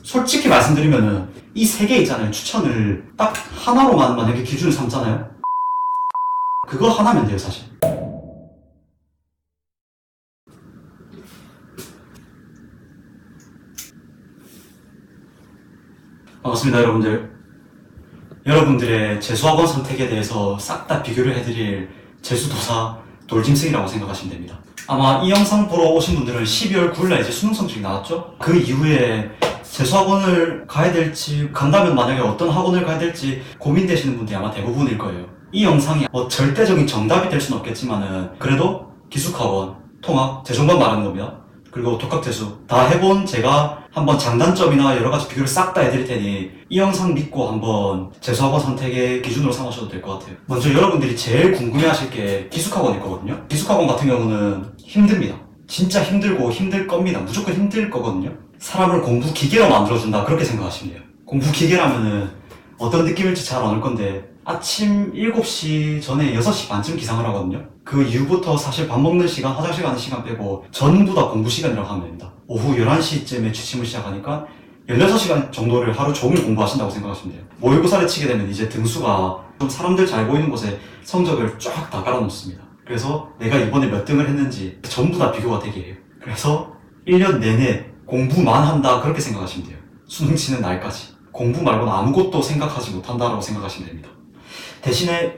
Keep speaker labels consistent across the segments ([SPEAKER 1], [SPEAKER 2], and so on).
[SPEAKER 1] 솔직히 말씀드리면은 이 세 개 있잖아요. 추천을 딱 하나로만 만약에 기준을 삼잖아요. 그거 하나면 돼요, 사실. 반갑습니다, 여러분들. 여러분들의 재수학원 선택에 대해서 싹 다 비교를 해드릴 재수도사 돌짐승이라고 생각하시면 됩니다. 아마 이 영상 보러 오신 분들은 12월 9일날 이제 수능 성적이 나왔죠? 그 이후에 재수학원을 가야 될지, 간다면 만약에 어떤 학원을 가야 될지 고민되시는 분들이 아마 대부분일 거예요. 이 영상이 뭐 절대적인 정답이 될 수는 없겠지만은 그래도 기숙학원, 통학, 재종반 말하는 겁니다. 그리고 독학재수 다 해본 제가 한번 장단점이나 여러가지 비교를 싹 다 해드릴 테니 이 영상 믿고 한번 재수학원 선택의 기준으로 삼으셔도 될 것 같아요. 먼저 여러분들이 제일 궁금해하실 게 기숙학원일 거거든요. 기숙학원 같은 경우는 힘듭니다. 진짜 힘들고 힘들 겁니다. 무조건 힘들 거거든요. 사람을 공부 기계로 만들어준다, 그렇게 생각하시면 돼요. 공부 기계라면은 어떤 느낌일지 잘 안 올 건데 아침 7시 전에 6시 반쯤 기상을 하거든요. 그 이후부터 사실 밥 먹는 시간, 화장실 가는 시간 빼고 전부 다 공부 시간이라고 하면 됩니다. 오후 11시쯤에 취침을 시작하니까 16시간 정도를 하루 종일 공부하신다고 생각하시면 돼요. 모의고사를 치게 되면 이제 등수가 좀 사람들 잘 보이는 곳에 성적을 쫙 다 깔아놓습니다. 그래서 내가 이번에 몇 등을 했는지 전부 다 비교가 되게 해요. 그래서 1년 내내 공부만 한다, 그렇게 생각하시면 돼요. 수능 치는 날까지. 공부 말고는 아무것도 생각하지 못한다라고 생각하시면 됩니다. 대신에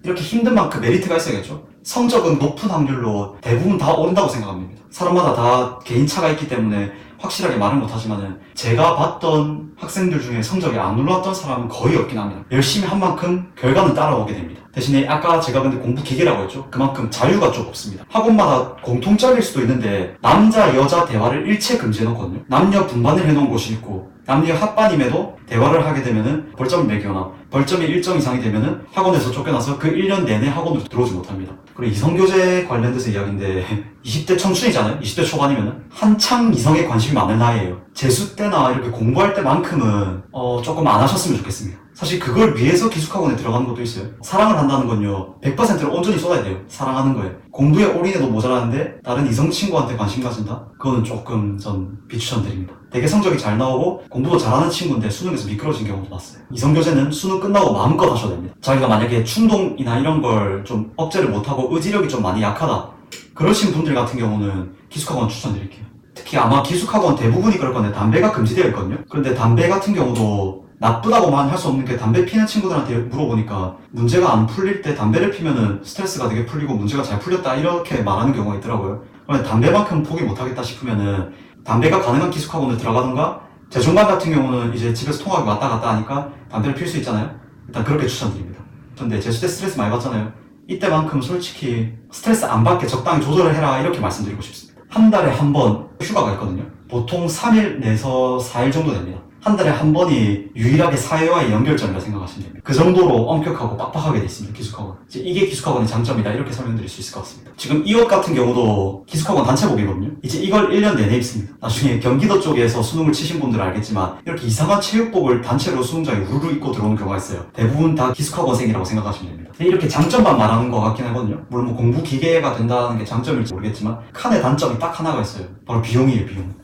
[SPEAKER 1] 이렇게 힘든 만큼 메리트가 있어야겠죠. 성적은 높은 확률로 대부분 다 오른다고 생각합니다. 사람마다 다 개인차가 있기 때문에 확실하게 말은 못하지만은 제가 봤던 학생들 중에 성적이 안 올랐던 사람은 거의 없긴 합니다. 열심히 한 만큼 결과는 따라오게 됩니다. 대신에 아까 제가 근데 공부 기계라고 했죠. 그만큼 자유가 좀 없습니다. 학원마다 공통점일 수도 있는데 남자 여자 대화를 일체 금지해놓거든요. 남녀 분반을 해놓은 곳이 있고 남녀 합반임에도 대화를 하게 되면은 벌점을 매기거나 벌점이 일정 이상이 되면은 학원에서 쫓겨나서 그 1년 내내 학원으로 들어오지 못합니다. 그리고 이성교제 관련돼서 이야기인데 20대 청춘이잖아요. 20대 초반이면은 한창 이성에 관심이 많은 나이에요. 재수 때나 이렇게 공부할 때만큼은 조금 안 하셨으면 좋겠습니다. 사실 그걸 위해서 기숙학원에 들어가는 것도 있어요. 사랑을 한다는 건요 100%를 온전히 쏟아야 돼요. 사랑하는 거에. 공부에 올인해도 모자라는데 다른 이성 친구한테 관심 가진다? 그거는 조금 전 비추천드립니다. 되게 성적이 잘 나오고 공부도 잘하는 친구인데 수능에서 미끄러진 경우도 봤어요. 이성교제는 수능 끝나고 마음껏 하셔도 됩니다. 자기가 만약에 충동이나 이런 걸 좀 억제를 못하고 의지력이 좀 많이 약하다, 그러신 분들 같은 경우는 기숙학원 추천드릴게요. 특히 아마 기숙학원 대부분이 그럴 건데 담배가 금지되어 있거든요. 그런데 담배 같은 경우도 나쁘다고만 할 수 없는 게 담배 피는 친구들한테 물어보니까 문제가 안 풀릴 때 담배를 피면은 스트레스가 되게 풀리고 문제가 잘 풀렸다, 이렇게 말하는 경우가 있더라고요. 그런데 담배만큼 포기 못하겠다 싶으면은 담배가 가능한 기숙학원을 들어가던가, 재종반 같은 경우는 이제 집에서 통학이 왔다 갔다 하니까 담배를 필 수 있잖아요. 일단 그렇게 추천드립니다. 근데 재수 때 스트레스 많이 받잖아요. 이때만큼 솔직히 스트레스 안 받게 적당히 조절을 해라, 이렇게 말씀드리고 싶습니다. 한 달에 한 번 휴가가 있거든요. 보통 3일 내서 4일 정도 됩니다. 한 달에 한 번이 유일하게 사회와의 연결점이라 생각하시면 됩니다. 그 정도로 엄격하고 빡빡하게 돼 있습니다, 기숙학원. 이게 기숙학원의 장점이다, 이렇게 설명드릴 수 있을 것 같습니다. 지금 이 옷 같은 경우도 기숙학원 단체복이거든요. 이제 이걸 1년 내내 입습니다. 나중에 경기도 쪽에서 수능을 치신 분들은 알겠지만 이렇게 이상한 체육복을 단체로 수능장에 우르르 입고 들어오는 경우가 있어요. 대부분 다 기숙학원생이라고 생각하시면 됩니다. 이렇게 장점만 말하는 것 같긴 하거든요. 물론 뭐 공부 기계가 된다는 게 장점일지 모르겠지만 칸의 단점이 딱 하나가 있어요. 바로 비용이에요, 비용.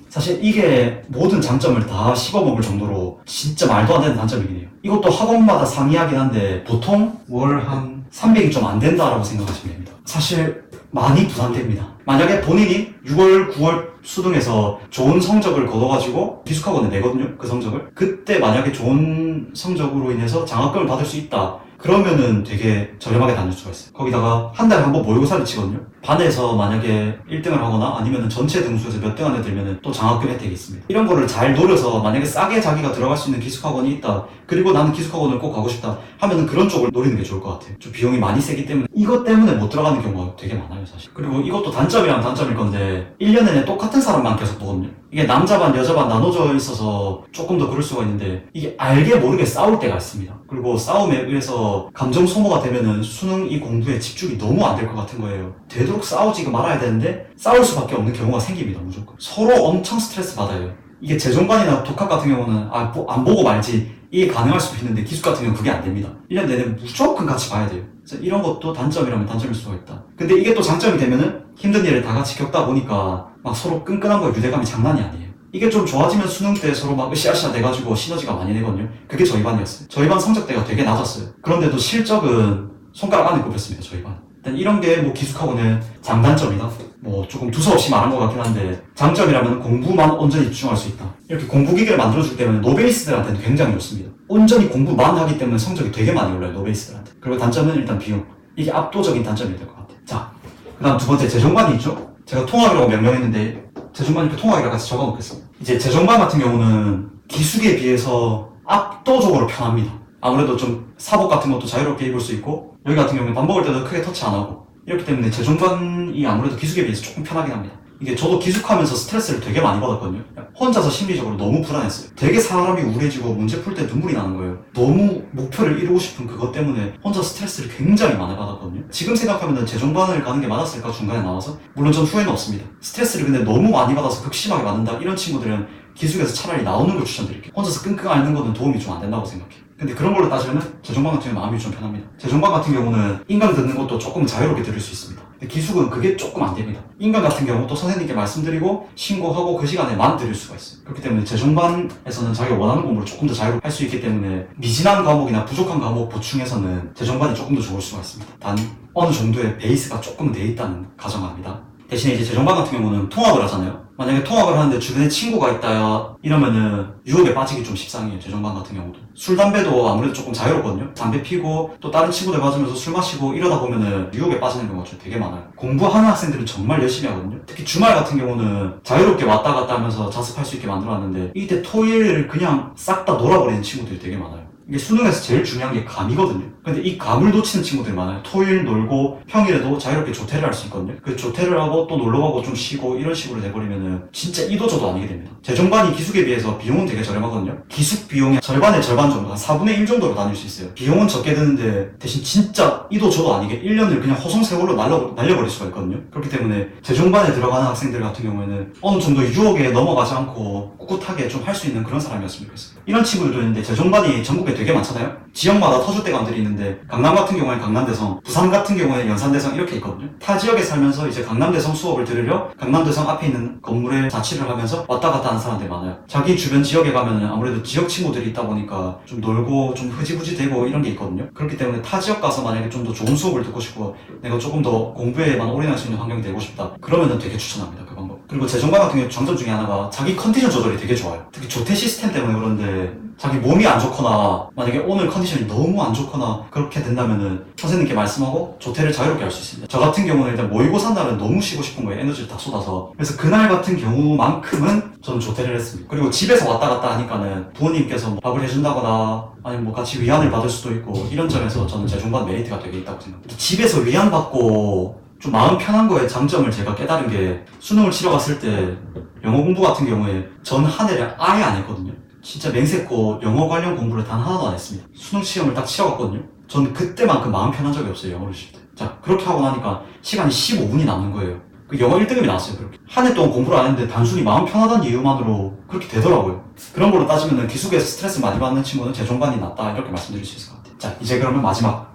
[SPEAKER 1] 사실 이게 모든 장점을 다 씹어먹을 정도로 진짜 말도 안 되는 단점이긴 해요. 이것도 학원마다 상이하긴 한데 보통 월 한 300이 좀 안 된다라고 생각하시면 됩니다. 사실 많이 부담됩니다. 만약에 본인이 6월, 9월 수능에서 좋은 성적을 거둬가지고 기숙학원에 내거든요, 그 성적을. 그때 만약에 좋은 성적으로 인해서 장학금을 받을 수 있다, 그러면은 되게 저렴하게 다닐 수가 있어요. 거기다가 한 달에 한 번 모의고사를 치거든요. 반에서 만약에 1등을 하거나 아니면 전체 등수에서 몇 등 안에 들면은 또 장학금 혜택이 있습니다. 이런 거를 잘 노려서 만약에 싸게 자기가 들어갈 수 있는 기숙학원이 있다, 그리고 나는 기숙학원을 꼭 가고 싶다 하면은 그런 쪽을 노리는 게 좋을 것 같아요. 좀 비용이 많이 세기 때문에 이것 때문에 못 들어가는 경우가 되게 많아요, 사실. 그리고 이것도 단점이란 단점일 건데 1년 내내 똑같은 사람만 계속 보거든요. 이게 남자반 여자반 나눠져 있어서 조금 더 그럴 수가 있는데 이게 알게 모르게 싸울 때가 있습니다. 그리고 싸움에 의해서 감정 소모가 되면은 수능 이 공부에 집중이 너무 안 될 것 같은 거예요. 되도록 싸우지 말아야 되는데 싸울 수밖에 없는 경우가 생깁니다, 무조건. 서로 엄청 스트레스 받아요. 이게 재종반이나 독학 같은 경우는 안 보고 말지 이게 가능할 수도 있는데 기숙 같은 경우는 그게 안 됩니다. 1년 내내 무조건 같이 봐야 돼요. 그래서 이런 것도 단점이라면 단점일 수가 있다. 근데 이게 또 장점이 되면은 힘든 일을 다 같이 겪다 보니까 막 서로 끈끈한 거에 유대감이 장난이 아니에요. 이게 좀 좋아지면 수능 때 서로 막 으쌰으쌰 돼가지고 시너지가 많이 되거든요. 그게 저희 반이었어요. 저희 반 성적대가 되게 낮았어요. 그런데도 실적은 손가락 안에 꼽혔습니다. 저희 반. 일단 이런 게 뭐 기숙하고는 장단점이다. 뭐 조금 두서없이 말한 것 같긴 한데 장점이라면 공부만 온전히 집중할 수 있다. 이렇게 공부기계를 만들어줄 때는 노베이스들한테는 굉장히 좋습니다. 온전히 공부만 하기 때문에 성적이 되게 많이 올라요. 노베이스들한테. 그리고 단점은 일단 비용. 이게 압도적인 단점이 될 것 같아요. 자, 그 다음 두 번째 재정반이 있죠. 제가 통학이라고 명명했는데 재정반이니까 통학이라 같이 적어놓겠습니다. 이제 재정반 같은 경우는 기숙에 비해서 압도적으로 편합니다. 아무래도 좀 사복 같은 것도 자유롭게 입을 수 있고 여기 같은 경우는 밥 먹을 때도 크게 터치 안 하고 이렇기 때문에 재정반이 아무래도 기숙에 비해서 조금 편하긴 합니다. 이게 저도 기숙하면서 스트레스를 되게 많이 받았거든요. 혼자서 심리적으로 너무 불안했어요. 되게 사람이 우울해지고 문제 풀 때 눈물이 나는 거예요. 너무 목표를 이루고 싶은 그것 때문에 혼자 스트레스를 굉장히 많이 받았거든요. 지금 생각하면 재정반을 가는 게 맞았을까 중간에 나와서? 물론 전 후회는 없습니다. 스트레스를 근데 너무 많이 받아서 극심하게 받는다 이런 친구들은 기숙에서 차라리 나오는 걸 추천드릴게요. 혼자서 끙끙 앓는 거는 도움이 좀 안 된다고 생각해요. 근데 그런 걸로 따지면 재정반 같은 경우는 마음이 좀 편합니다. 재정반 같은 경우는 인강 듣는 것도 조금 자유롭게 들을 수 있습니다. 근데 기숙은 그게 조금 안 됩니다. 인강 같은 경우 또 선생님께 말씀드리고 신고하고 그 시간에만 들을 수가 있어요. 그렇기 때문에 재정반에서는 자기가 원하는 공부를 조금 더 자유롭게 할 수 있기 때문에 미진한 과목이나 부족한 과목 보충해서는 재정반이 조금 더 좋을 수가 있습니다. 단 어느 정도의 베이스가 조금 돼 있다는 가정합니다. 대신에 이제 재정반 같은 경우는 통학을 하잖아요. 만약에 통학을 하는데 주변에 친구가 있다 이러면은 유혹에 빠지기 좀 식상해요. 재정반 같은 경우도 술 담배도 아무래도 조금 자유롭거든요. 담배 피고 또 다른 친구들 맞으면서 술 마시고 이러다 보면은 유혹에 빠지는 경우가 좀 되게 많아요. 공부하는 학생들은 정말 열심히 하거든요. 특히 주말 같은 경우는 자유롭게 왔다 갔다 하면서 자습할 수 있게 만들어놨는데 이때 토일 그냥 싹 다 놀아버리는 친구들이 되게 많아요. 이게 수능에서 제일 중요한 게 감이거든요. 근데 이 감을 놓치는 친구들이 많아요. 토일 놀고 평일에도 자유롭게 조퇴를 할 수 있거든요. 그 조퇴를 하고 또 놀러 가고 좀 쉬고 이런 식으로 돼버리면은 진짜 이도저도 아니게 됩니다. 재정반이 기숙에 비해서 비용은 되게 저렴하거든요. 기숙 비용의 절반의 절반 정도, 한 4분의 1 정도로 나눌 수 있어요. 비용은 적게 드는데 대신 진짜 이도저도 아니게 1년을 그냥 허송세월로 날려버릴 수가 있거든요. 그렇기 때문에 재정반에 들어가는 학생들 같은 경우에는 어느 정도 유혹에 넘어가지 않고 꿋꿋하게 좀 할 수 있는 그런 사람이었으면 좋겠어요. 이런 친구들도 있는데 재정반이 전국에 되게 많잖아요. 지역마다 터줏대감들이 있는데 강남 같은 경우에 강남대성, 부산 같은 경우에 연산대성 이렇게 있거든요. 타 지역에 살면서 이제 강남대성 수업을 들으려 강남대성 앞에 있는 건물에 자취를 하면서 왔다 갔다 하는 사람들이 많아요. 자기 주변 지역에 가면은 아무래도 지역 친구들이 있다 보니까 좀 놀고 좀 흐지부지 되고 이런 게 있거든요. 그렇기 때문에 타 지역 가서 만약에 좀 더 좋은 수업을 듣고 싶고 내가 조금 더 공부에만 올인할 수 있는 환경이 되고 싶다 그러면은 되게 추천합니다. 그 방법. 그리고 재정반 같은 경우 장점 중에 하나가 자기 컨디션 조절이 되게 좋아요. 특히 조퇴 시스템 때문에 그런데 자기 몸이 안 좋거나 만약에 오늘 컨디션이 너무 안 좋거나 그렇게 된다면은 선생님께 말씀하고 조퇴를 자유롭게 할 수 있습니다. 저 같은 경우는 일단 모의고사 날은 너무 쉬고 싶은 거예요. 에너지를 다 쏟아서. 그래서 그날 같은 경우만큼은 저는 조퇴를 했습니다. 그리고 집에서 왔다 갔다 하니까는 부모님께서 뭐 밥을 해준다거나 아니면 뭐 같이 위안을 받을 수도 있고 이런 점에서 저는 재정반 메리트가 되게 있다고 생각합니다. 집에서 위안받고 좀 마음 편한 거에 장점을 제가 깨달은 게 수능을 치러 갔을 때 영어 공부 같은 경우에 전 한 해를 아예 안 했거든요. 진짜 맹세코 영어 관련 공부를 단 하나도 안 했습니다. 수능 시험을 딱 치러갔거든요. 전 그때만큼 마음 편한 적이 없어요. 영어를 칠 때. 자, 그렇게 하고 나니까 시간이 15분이 남는 거예요. 그 영어 1등급이 나왔어요. 그렇게. 한 해 동안 공부를 안 했는데 단순히 마음 편하다는 이유만으로 그렇게 되더라고요. 그런 걸로 따지면 기숙에서 스트레스 많이 받는 친구는 재정반이 낫다 이렇게 말씀드릴 수 있을 것 같아요. 자, 이제 그러면 마지막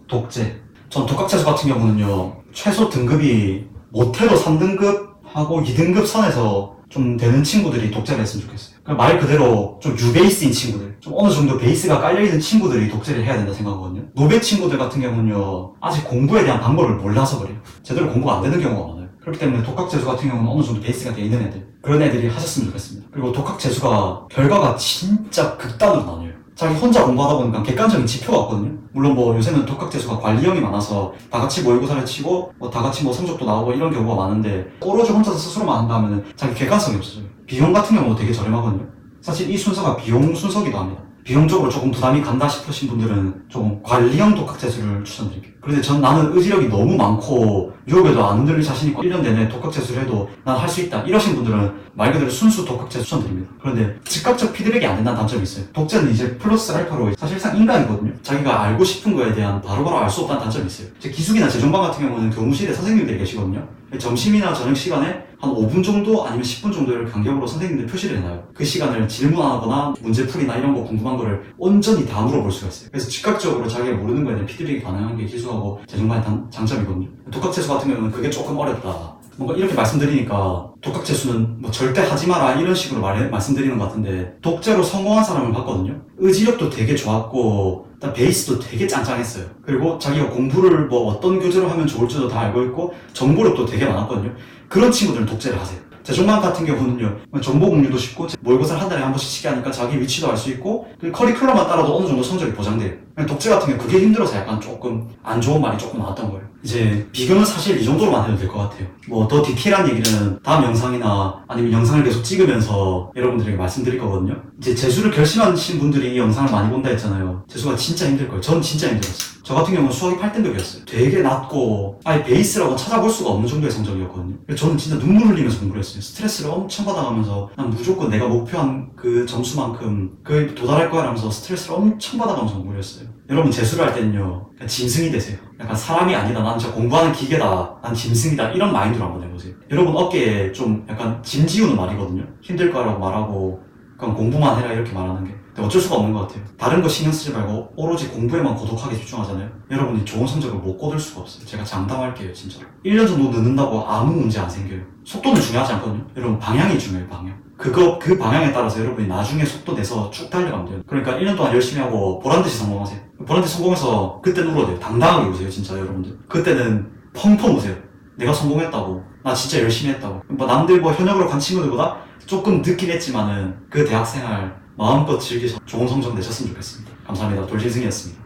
[SPEAKER 1] 독재. 전 독학재수 같은 경우는요, 최소 등급이 못해도 3등급 하고 2등급 선에서 좀 되는 친구들이 독재를 했으면 좋겠어요. 말 그대로 좀 유베이스인 친구들, 좀 어느 정도 베이스가 깔려있는 친구들이 독재를 해야 된다 생각하거든요. 노베 친구들 같은 경우는요, 아직 공부에 대한 방법을 몰라서 그래요. 제대로 공부가 안 되는 경우가 많아요. 그렇기 때문에 독학재수 같은 경우는 어느 정도 베이스가 돼 있는 애들, 그런 애들이 하셨으면 좋겠습니다. 그리고 독학재수가 결과가 진짜 극단으로 나뉘어요. 자기 혼자 공부하다 보니까 객관적인 지표가 없거든요. 물론 뭐 요새는 독학재수가 관리형이 많아서 다 같이 모의고사를 치고 뭐 다 같이 뭐 성적도 나오고 이런 경우가 많은데 오로지 혼자서 스스로만 한다면은 자기 객관성이 없어져요. 비용 같은 경우도 되게 저렴하거든요. 사실 이 순서가 비용 순서기도 합니다. 비용적으로 조금 부담이 간다 싶으신 분들은 좀 관리형 독학재수를 추천드릴게요. 그런데 나는 의지력이 너무 많고 유혹에도 안 흔들릴 자신 있고 1년 내내 독학재수를 해도 난 할 수 있다 이러신 분들은 말 그대로 순수 독학재수 추천드립니다. 그런데 즉각적 피드백이 안 된다는 단점이 있어요. 독재는 이제 플러스 알파로 사실상 인간이거든요. 자기가 알고 싶은 거에 대한 바로바로 알 수 없다는 단점이 있어요. 제 기숙이나 재정반 같은 경우는 교무실에 선생님들이 계시거든요. 점심이나 저녁 시간에 한 5분 정도 아니면 10분 정도를 간격으로 선생님들 표시를 해놔요. 그 시간을 질문하거나 문제풀이나 이런 거 궁금한 거를 온전히 다 물어볼 수가 있어요. 그래서 즉각적으로 자기가 모르는 거에 대한 피드백이 가능한 게 기수하고 재정반의 장점이거든요. 독학재수 같은 경우는 그게 조금 어렵다. 뭔가 이렇게 말씀드리니까 독학 재수는 뭐 절대 하지 마라 이런 식으로 말씀드리는 것 같은데 독재로 성공한 사람을 봤거든요. 의지력도 되게 좋았고 일단 베이스도 되게 짱짱했어요. 그리고 자기가 공부를 뭐 어떤 교재로 하면 좋을지도 다 알고 있고 정보력도 되게 많았거든요. 그런 친구들은 독재를 하세요. 재종만 같은 경우는요, 정보 공유도 쉽고 모의고사를 한 달에 한 번씩 치게 하니까 자기 위치도 알 수 있고 커리큘럼만 따라도 어느 정도 성적이 보장돼요. 독재 같은 경우 그게 힘들어서 약간 조금 안 좋은 말이 조금 나왔던 거예요. 이제 비교는 사실 이 정도로만 해도 될 것 같아요. 뭐 더 디테일한 얘기는 다음 영상이나 아니면 영상을 계속 찍으면서 여러분들에게 말씀드릴 거거든요. 이제 재수를 결심하신 분들이 이 영상을 많이 본다 했잖아요. 재수가 진짜 힘들 거예요. 전 진짜 힘들었어요. 저 같은 경우는 수학이 8등급이었어요. 되게 낮고 아예 베이스라고 찾아볼 수가 없는 정도의 성적이었거든요. 저는 진짜 눈물 흘리면서 공부를 했어요. 스트레스를 엄청 받아가면서 난 무조건 내가 목표한 그 점수만큼 그에 도달할 거야 라면서 스트레스를 엄청 받아가면서 공부를 했어요. 여러분 재수를 할 때는요 그냥 짐승이 되세요. 약간 사람이 아니다, 난 진짜 공부하는 기계다, 난 짐승이다, 이런 마인드로 한번 해보세요. 여러분 어깨에 좀 약간 짐 지우는 말이거든요. 힘들 거라고 말하고 그냥 공부만 해라 이렇게 말하는 게. 근데 어쩔 수가 없는 것 같아요. 다른 거 신경 쓰지 말고 오로지 공부에만 고독하게 집중하잖아요. 여러분이 좋은 성적을 못 거둘 수가 없어요. 제가 장담할게요, 진짜로. 1년 정도 늦는다고 아무 문제 안 생겨요. 속도는 중요하지 않거든요. 여러분 방향이 중요해요, 방향. 그 방향에 따라서 여러분이 나중에 속도 내서 쭉 달려가면 돼요. 그러니까 1년 동안 열심히 하고 보란듯이 성공하세요. 보란듯이 성공해서 그때는 울어야 돼요. 당당하게 우세요, 진짜 여러분들. 그때는 펑펑 우세요. 내가 성공했다고. 나 진짜 열심히 했다고. 뭐 남들 뭐 현역으로 간 친구들보다 조금 늦긴 했지만은 그 대학생활 마음껏 즐기셔서 좋은 성적 내셨으면 좋겠습니다. 감사합니다. 돌진승이었습니다.